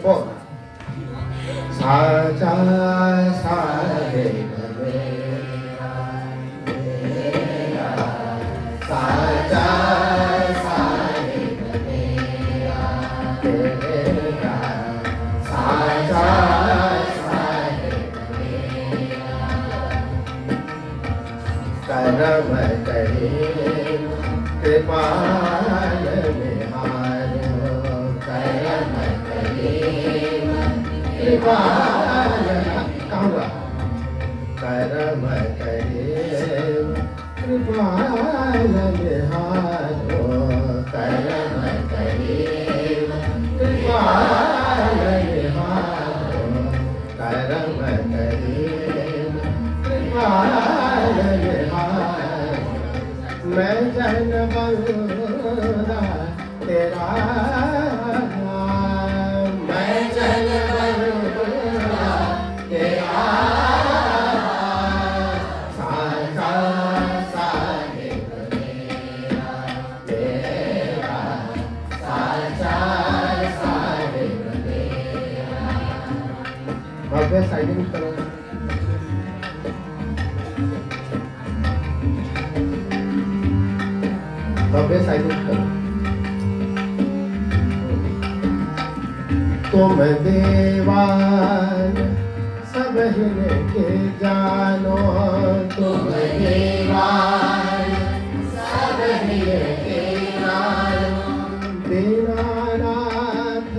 4 साचा सारे साचा सारे साचा करम करे कृपाल निहारो करम करे कृपाल कहूँगा करम करे कृपाल निहारो करम करे कृपाल निहारो करम करे कृपाल निहारो मैं जन बंदा तेरा मैं जन बंदा तेरा साचा साहिब मेरा तेरा साचा साहिब मेरा भव्य साइडिंग करो भव्य साइडिंग करो तुम देवान सब के जानो तुम देवान सब के जानो दीनानाथ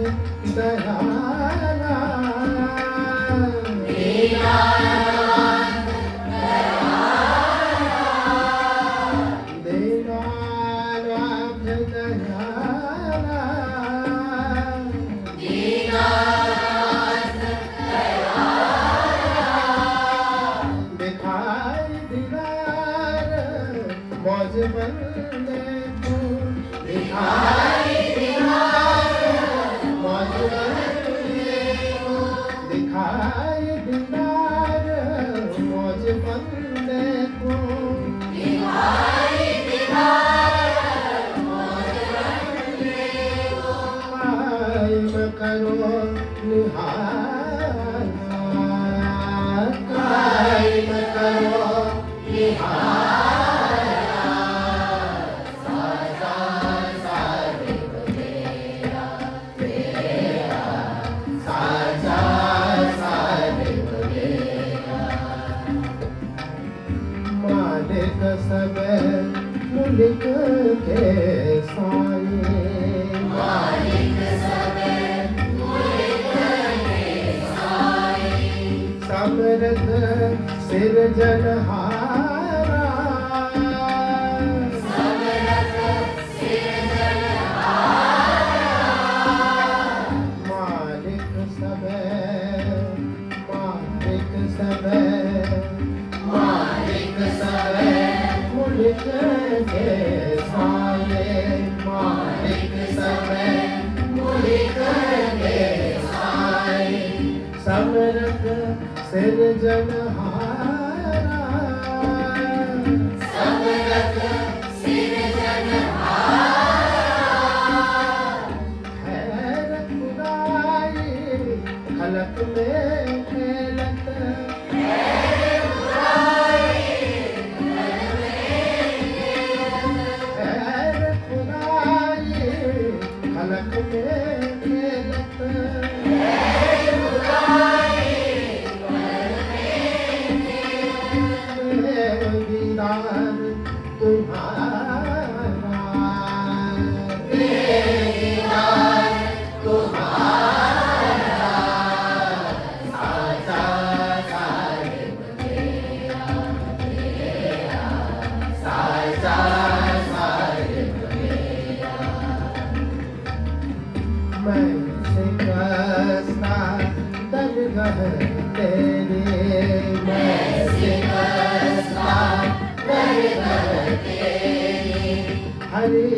दयाला दीनानाथ दीनानाथ दयाला दिखाई दीदार मौज बंदे को दिखाई दीदार मौज बंदे को दिखाई दीदार मौज बंदे को दिखाई दीदार मौज बंदे को कायम करो निहार कायम करो निहार साचा साहिब मेरा तेरा साचा साहिब मेरा मालिक सब मुल्क के साए मालिक सब मुल्क के साए समरथ सिरजनहारा समरथ सिरजनहारा मालिक सब मालिक सब मालिक सब मुल्क के साए मालिक सब मुल्क के साए समरथ सिरजनहारा समरथ सिरजनहारा खैर खुदाई खलक में खेलत खैर खुदाई खैर खुदाई खलक में खेलत खैर खुदाई दीदार तुम्हारा दीदार तुम्हारा साचा साहिब मेरा तेरा साचा साहिब मेरा मैं शिकस्ता दरगह तेरे मैं शिकस्ता दरगह तेरे हरि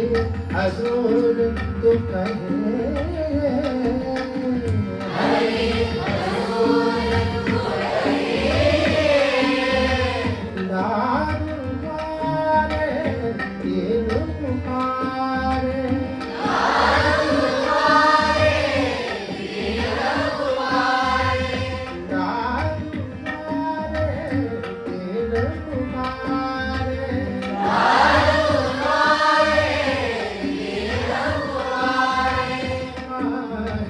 हजूर तू कहे हरि हजूर तू कहे दारू मारे तीन पुकारे दारू मारे तीन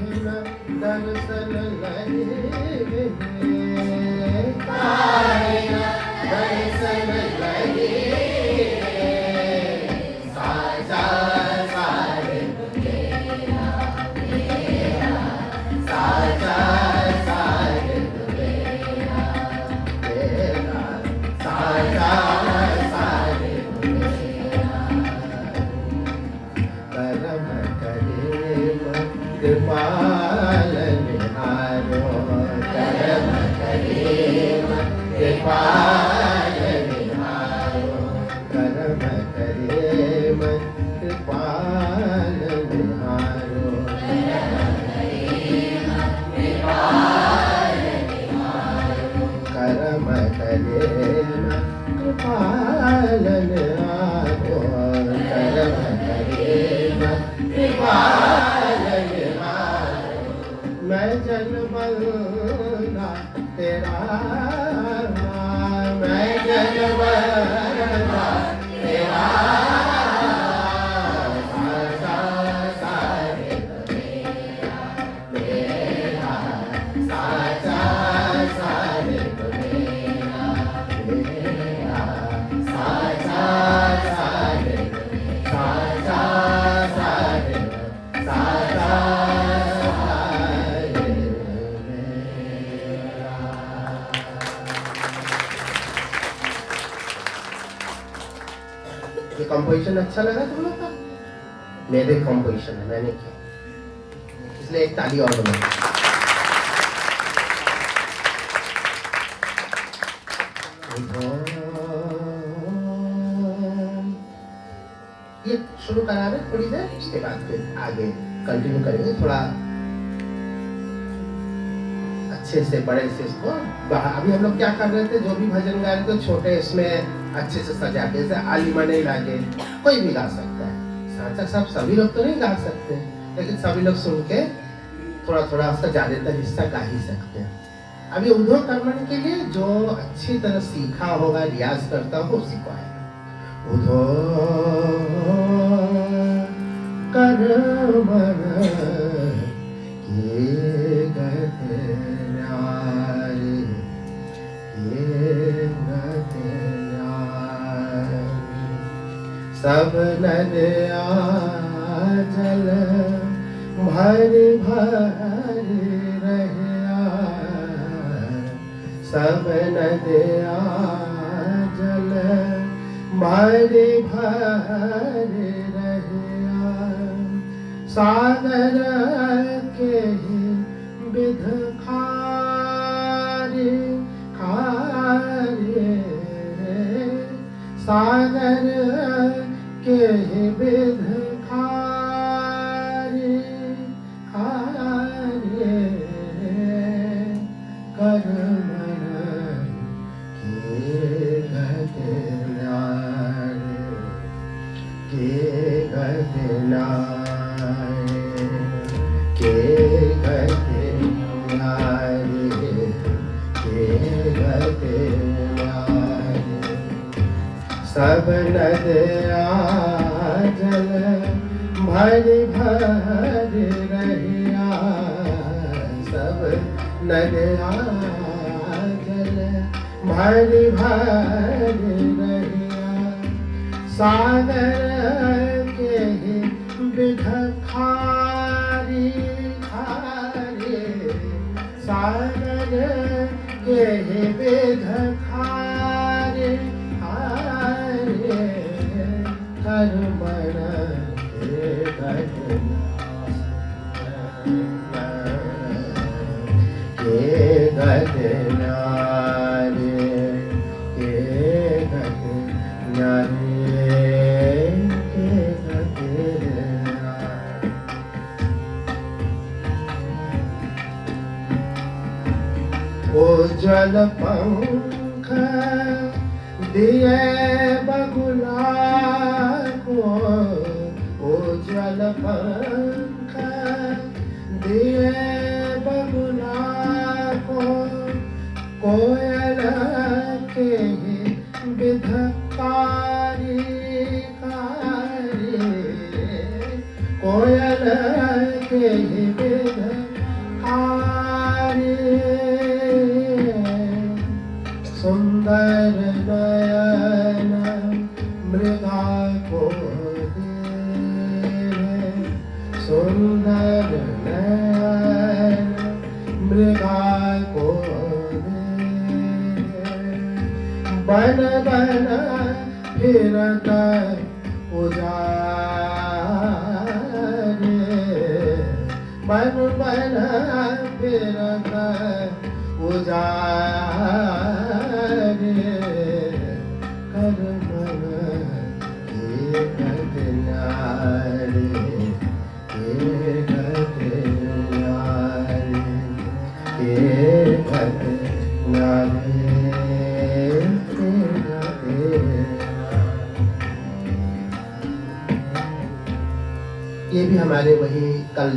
न दर्शन लगे, काहे न दर्शन लगे, साचा साहिब मेरा, मेरा साचा साहिब मेरा, मेरा साचा साहिब मेरा। करम करीम कृपाल निहारो, करम करीम कृपाल निहारो, करम करीम कृपाल निहारो, करम करीम कृपाल निहारो, करम करीम कृपाल निहारो। मैं जन बंदा तेरा, मैं जन बंदा तेरा, साचा साहिब मेरा, मेरा साचा साहिब मेरा, मेरा साचा साहिब, साचा साहिब, साचा साहिब मेरा। ये कंपोजिशन अच्छा लगा तुम लोग का? मेरे कंपोजिशन है, मैंने किया, इसलिए एक ताली और बजाओ। ये शुरू करा रहे थोड़ी देर, उसके बाद फिर आगे कंटिन्यू करेंगे थोड़ा अच्छे से, बड़े से इसको। अभी हम लोग क्या कर रहे थे, जो भी भजन गा रहे थे छोटे इसमें अच्छे से सजा के, जैसे आलिमा नहीं लागे, कोई भी गा सकता है। साचा साहब सभी लोग तो नहीं गा सकते, लेकिन सभी लोग सुन के थोड़ा थोड़ा उसका ज्यादातर हिस्सा गा ही सकते हैं। अभी उद्धव कर्मन के लिए जो अच्छी तरह सीखा होगा, रियाज करता हो, उसी को आएगा। उद्धव कर्मन के गते न्यारी, के गते न्यारी, सब नदिया जल भरी भरी रहिया, सब नदिया जल भरी भरी रहिया, सागर के विध खारी खारी, सागर के विध खारी खारी, कर्मन के गते न्यारी, के गते न्यारी, के गते न्यारी, के गते न्यारी, सब नदिया जल भरी भरी रहिया, सब नदिया जल भरी भरी रहिया, सागर के विध खारी खारी, सागर के विध खारी खारी, कर्मन के गते न्यारी, के गते न्यारी, के गते न्यारी। ओ जल पंख दिए बगुला को, ओ जल पंख दिए बगुला को, कोयल के विध कारी कारी, कोयल के विध बन बन फिरत उजारे, बन बन फिरत उजारे, कर मन के गत न्यारे, के गत न्यारे, के गत न्यारे, के गत न्यारे। ये भी हमारे वही कल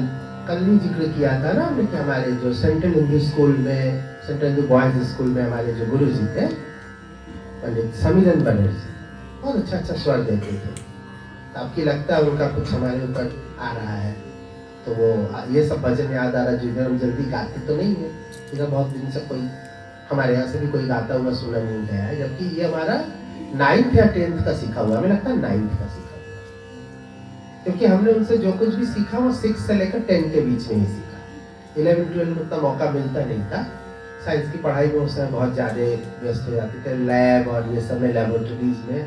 ही जिक्र किया था ना हमने कि हमारे जो सेंट्रल हिंदू स्कूल में, सेंट्रल हिंदू बॉयज स्कूल में हमारे जो गुरु जी थे पंडित समीरन बनर्जी, बहुत अच्छा अच्छा स्वर देते थे। तो आपकी लगता है उनका कुछ हमारे ऊपर आ रहा है, तो वो ये सब भजन याद आ रहा है जिधर हम जल्दी गाते तो नहीं है। इधर बहुत दिन से कोई हमारे यहाँ से भी कोई गाता हुआ सुना नहीं गया है, जबकि ये हमारा 9th या 10th का सीखा हुआ, हमें लगता है 9th का सीखा हुआ, क्योंकि हमने उनसे जो कुछ भी सीखा वो 6 से लेकर 10 के बीच में ही सीखा। 11-12 में उतना मौका मिलता नहीं था, साइंस की पढ़ाई में उस समय बहुत ज़्यादा व्यस्त हो जाते थे, लैब और ये सब में, लेबोरेटरीज में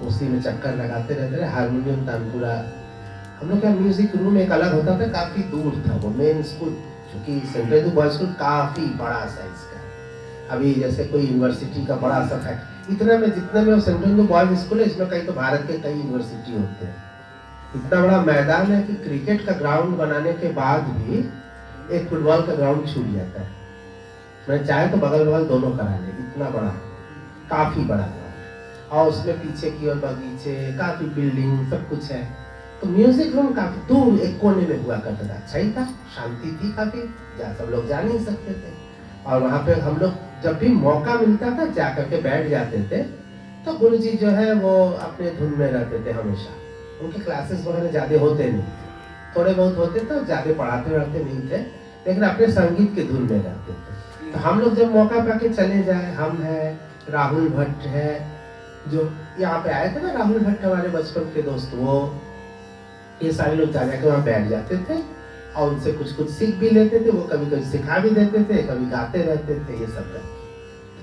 उसी में चक्कर लगाते रहते थे। हारमोनियम तानपुरा, हम लोग का म्यूजिक रूम एक अलग होता था, काफ़ी दूर था वो मेन स्कूल, क्योंकि सेंट्रल हिंदू बॉयज स्कूल काफ़ी बड़ा साइज का है। अभी जैसे कोई यूनिवर्सिटी का बड़ा सा फैक्ट, इतना में जितने में सेंट्रल हिंदू बॉयज स्कूल है, इसमें कहीं तो भारत के कई यूनिवर्सिटी होते हैं। इतना बड़ा मैदान है कि क्रिकेट का ग्राउंड बनाने के बाद भी एक फुटबॉल का ग्राउंड छूट जाता है। मैं चाहे तो बगल बगल दोनों करा ले, इतना बड़ा, काफी बड़ा ग्राउंड, और उसमें पीछे की ओर बगीचे, काफी बिल्डिंग, सब कुछ है। तो म्यूजिक रूम काफी दूर एक कोने में हुआ करता था, अच्छा ही था, शांति थी काफी, जहाँ सब लोग जा नहीं सकते थे। और वहाँ पे हम लोग जब भी मौका मिलता था जाकर के बैठ जाते थे। तो गुरुजी जो है वो अपने धुन में रहते थे हमेशा, उनके क्लासेस वगैरह ज़्यादा होते नहीं थे, थोड़े बहुत होते थे, ज़्यादा पढ़ाते नहीं थे, लेकिन अपने संगीत के धुन में रहते थे। तो हम लोग जब मौका पाके चले जाए, हम है, राहुल भट्ट है, जो यहाँ पे आए थे ना, राहुल भट्ट हमारे बचपन के दोस्त, वो ये सारे लोग जा जाके वहाँ बैठ जाते थे और उनसे कुछ सीख भी लेते थे। वो कभी कभी सिखा भी देते थे, कभी गाते रहते थे, ये सब करते।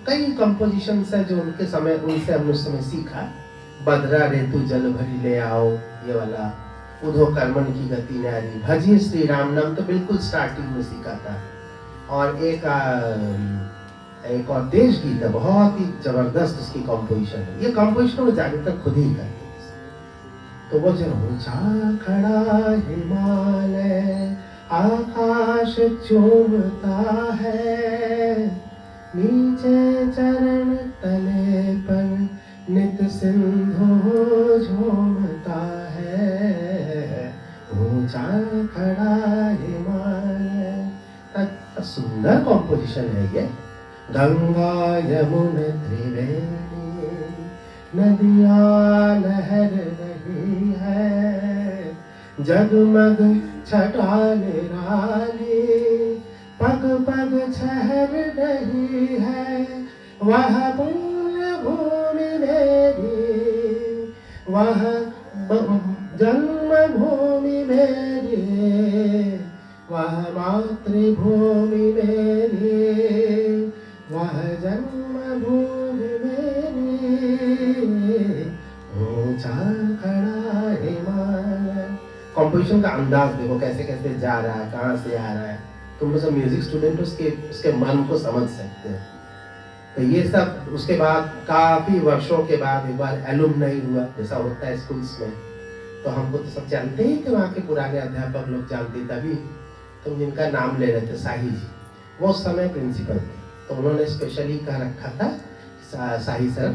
कई कंपोजिशन है जो उनके समय, उनसे हमने उस समय सीखा। बदरा रेतु जल भरी ले आओ, ये वाला, उधो कर्मन की गति न्यारी, भजिए श्री राम नाम, तो बिल्कुल स्टार्टिंग में सीखा था। और एक और देश गीत है, बहुत ही जबरदस्त उसकी कंपोजिशन है। ये कंपोजिशन वो ज्यादातर खुद ही करते थे। तो वो जो ऊंचा खड़ा हिमालय आकाश चूमता है, नीचे चरण तले पर नित सिंधु झूमता है, ऊंचा खड़ा हिमालय। सुंदर कॉम्पोजिशन है ये। गंगा यमुना त्रिवेणी नदियाँ लहर रही है, जगमग छटा निराली पग पग ठहर रही है, वह पुण्य भूमि मेरी, वह जन्म भूमि मेरी, वह मातृभूमि मेरी, वह जन्म भूमि मेरी, ऊंचा खड़ा हिमालय। कॉम्पोजिशन का अंदाज देखो कैसे कैसे जा रहा है, कहाँ से आ रहा है। तुम लोग म्यूजिक स्टूडेंट उसके मन को समझ सकते हो। तो ये सब उसके बाद काफी वर्षों के बाद एक बार एलुमनाई हुआ, जैसा होता है स्कूल्स में। तो हमको तो सब जानते ही थे, वहाँ के पुराने अध्यापक लोग जानते। तभी तुम जिनका नाम ले रहे थे, शाही जी, वो उस समय प्रिंसिपल थे। तो उन्होंने स्पेशली कह रखा था, शाही सर,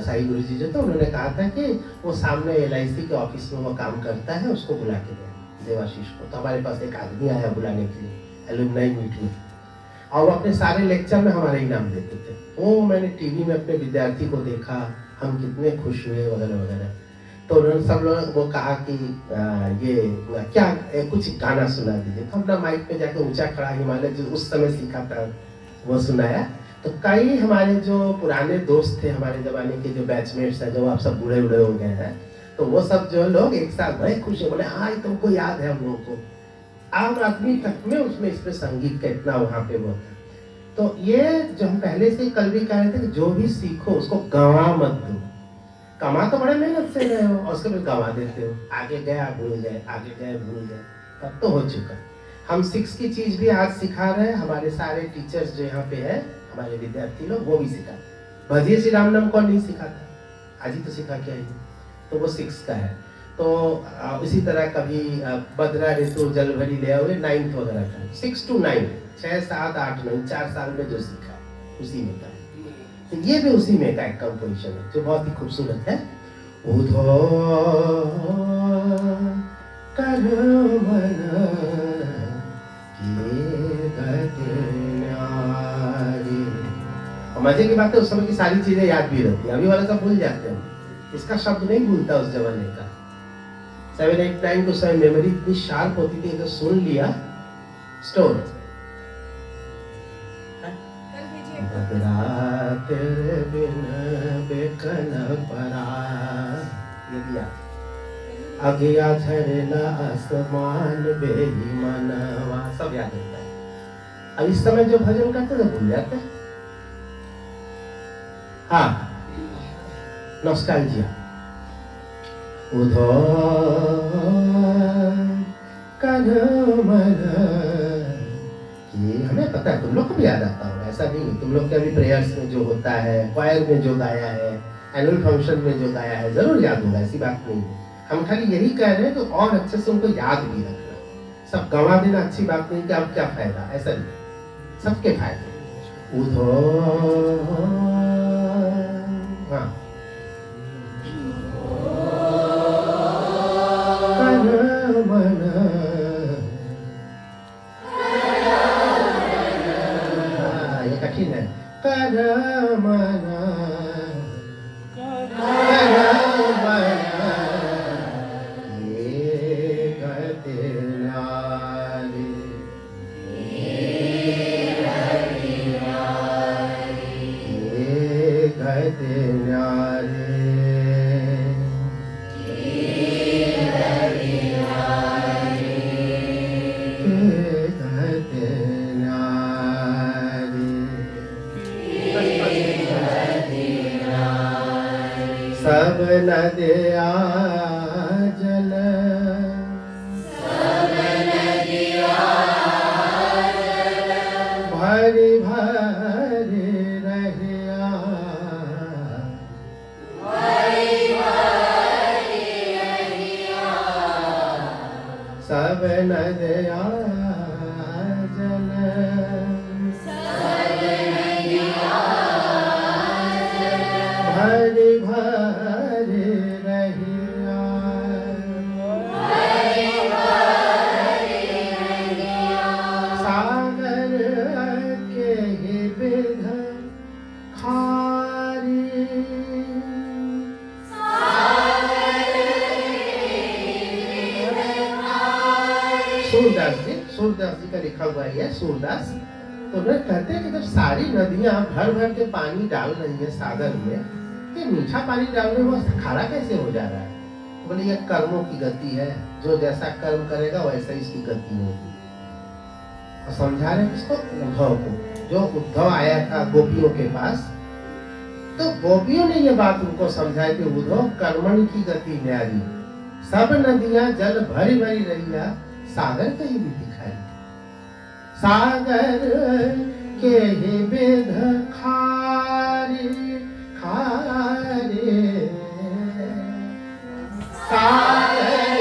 शाही गुरु जी जो थे, उन्होंने कहा था कि वो सामने LIC के ऑफिस में वो काम करता है, उसको बुला के दे देवाशीष को। तो हमारे पास एक आदमी आया बुलाने के लिए एलुमनाई मीट में, और वो अपने सारे लेक्चर में हमारे ही नाम देते थे। वो मैंने टीवी में अपने विद्यार्थी को देखा, हम कितने खुश हुए वगैरह वगैरह। तो उन्होंने सब लोग वो कहा कि ये क्या कुछ गाना सुना दीजिए। तो अपना माइक पे जाके ऊंचा खड़ा हिमालय जो उस समय सीखा था वो सुनाया। तो कई हमारे जो पुराने दोस्त थे, हमारे जमाने के जो बैचमेट्स हैं, जो आप सब बूढ़े बूढ़े हो गए हैं, तो वो सब जो लोग एक साथ बड़े खुश है, बोले हाँ ये तुमको याद है हम लोगों को। आम आदमी तक में उसमें इसमें संगीत का इतना वहाँ पे वो था। तो ये जो हम पहले से कल भी कह रहे थे कि जो भी सीखो उसको गंवा मत दो। कमा तो बड़े मेहनत से रहे हो और उसको भी गंवा देते हो, आगे गए भूल गए, आगे गए भूल गए, तब तो हो चुका। हम 6 की चीज भी आज सिखा रहे हैं, हमारे सारे टीचर्स जो यहाँ पे है, हमारे विद्यार्थी लोग, वो भी सिखा। भजिए श्री राम नाम कौन नहीं सिखाता, आज ही तो सिखा के आई, तो वो 6 का है। तो इसी तरह कभी बद्रा ऋतु जल भरी ले आओगे 9th वगैरह का, 6 to 9, 6, 7, 8, 9, 4 साल में जो सीखा है उसी में का है। तो ये भी उसी में का एक कंपोजिशन है जो बहुत ही खूबसूरत है। उधो कर मन और मजे की बात है उस समय की सारी चीजें याद भी रहती है, अभी वाला सब भूल जाते हैं, इसका शब्द नहीं भूलता उस जमाने का। 7, 8, 9 को समय मेमोरी इतनी शार्प होती थी, तो सुन लिया स्टोर। तेरे बिन बेकन परा, ये दिया अगिया झरना आसमान बेईमानवा, सब याद रहता है। अब इस समय जो भजन करते तो भूल जाते हैं। हाँ, नॉस्टैल्जिया। उधो कर मन, ये हमें पता है, तुम लोग को भी याद आता होगा, ऐसा नहीं है। तुम लोग के अभी प्रेयर्स में जो होता है, क्वायर में जो गाया है, एनुअल फंक्शन में जो गाया है, जरूर याद होगा, ऐसी बात नहीं है। हम खाली यही कह रहे हैं कि और अच्छे से उनको याद भी रखना। सब गंवा देना अच्छी बात नहीं कि अब क्या फायदा, ऐसा नहीं, सबके फायदे। उधो हाँ कर मन, ये कठिन है। कर मन सब नदिया जल, सब नदिया जल भरी भरी रहिया, भरी भरी रहिया, सब नदिया जल, सब नदिया भरी भरी रहिया, भरी भरी रहिया, सागर के ही बिध खारी, सूरदास जी का लिखा हुआ है, सूरदास। तो उन्हें कहते हैं कि जब सारी नदियां भर भर के पानी डाल रही है सागर में, ये मीठा पानी डालने में खारा कैसे हो जा रहा है? बोले ये कर्मों की गति है, जो जैसा कर्म करेगा वैसा इसकी गति होगी। और समझा रहे इसको उद्धव को, जो उद्धव आया था गोपियों के पास, तो गोपियों ने ये बात उनको समझाई कि उद्धव कर्मण की गति न्यारी, सब नदियां जल भरी भरी रहिया, सागर कहीं भी दिखाई, सागर के ही बिध खारी खारे, सागर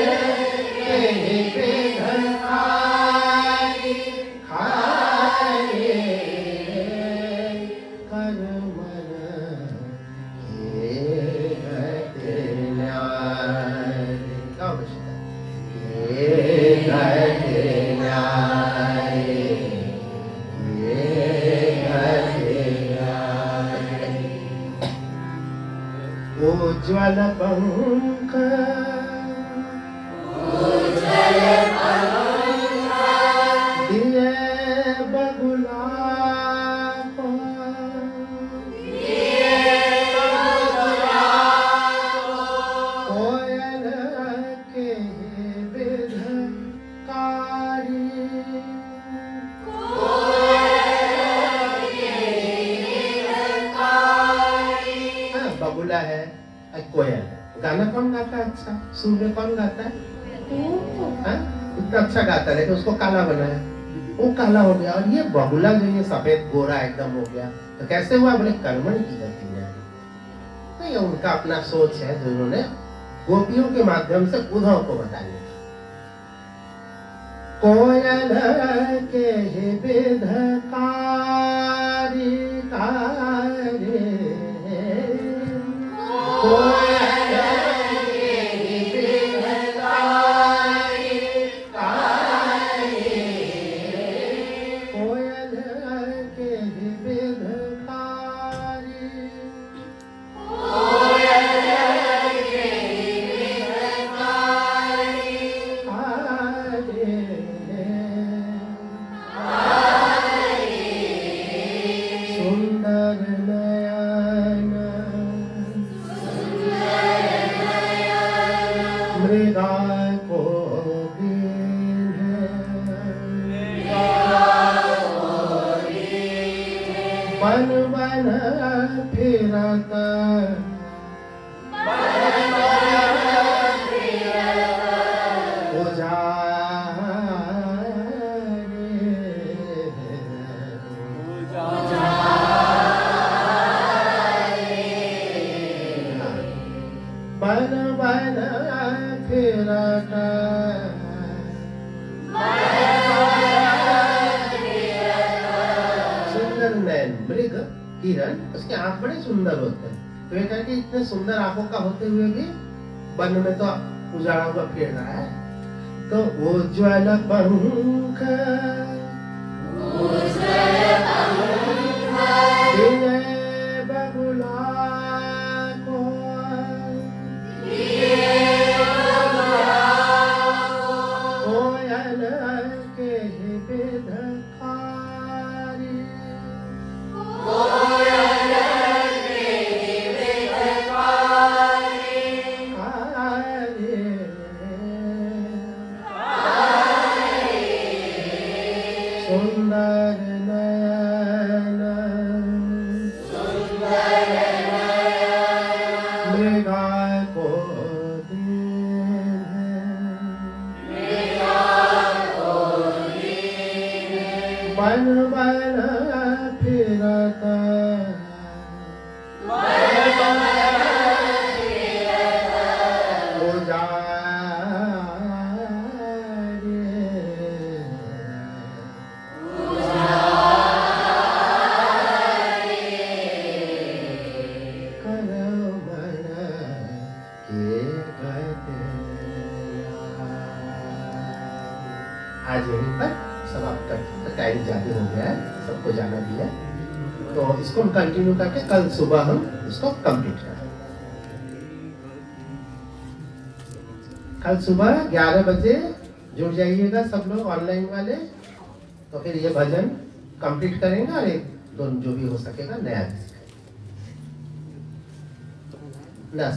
के ही बिध खारी खारे, कर मन के गति न्यारी, गाओ बच्चा, के गति न्यारी, उज्ज्वल पंख, उज्ज्वल पंख दिए बगुला को, दिए बगुला को, कोयल के बिध कारी, कोयल कोयल गाना कौन गाता है अच्छा सुर में कौन गाता है हाँ? इतना अच्छा गाता है लेकिन उसको काला बनाया वो काला हो गया और ये बगुला जो ये सफेद गोरा एकदम हो गया तो कैसे हुआ बोले कर्मण की गति में तो ये उनका अपना सोच है जो उन्होंने गोपियों के माध्यम से उद्धव को बताया कोयल के विध कारी कारी कोयल के विध कारी कारी कोयल के विध कारी सुंदर नयन मृगा को बन बन फिरत बन बन फिरत सुंदर नयन मृग हिरण उसके आंख बड़े सुंदर होते हैं तो ये कह कि इतने सुंदर आंखों का होते हुए भी वन में तो उजाड़ा हुआ फिर रहा है तो उज्ज्वल पंख विजय बगुला को कोयल के विध कारी सुंदर नयन मृगा को बन बन फिरत आज यहीं पर समाप्त करते टाइम ज्यादा हो गया है सबको जाना भी है तो इसको हम कंटिन्यू करके कल सुबह हम इसको कंप्लीट करें कल सुबह 11 बजे जुड़ जाइएगा सब लोग ऑनलाइन वाले तो फिर ये भजन कंप्लीट करेंगे और एक दो जो भी हो सकेगा नया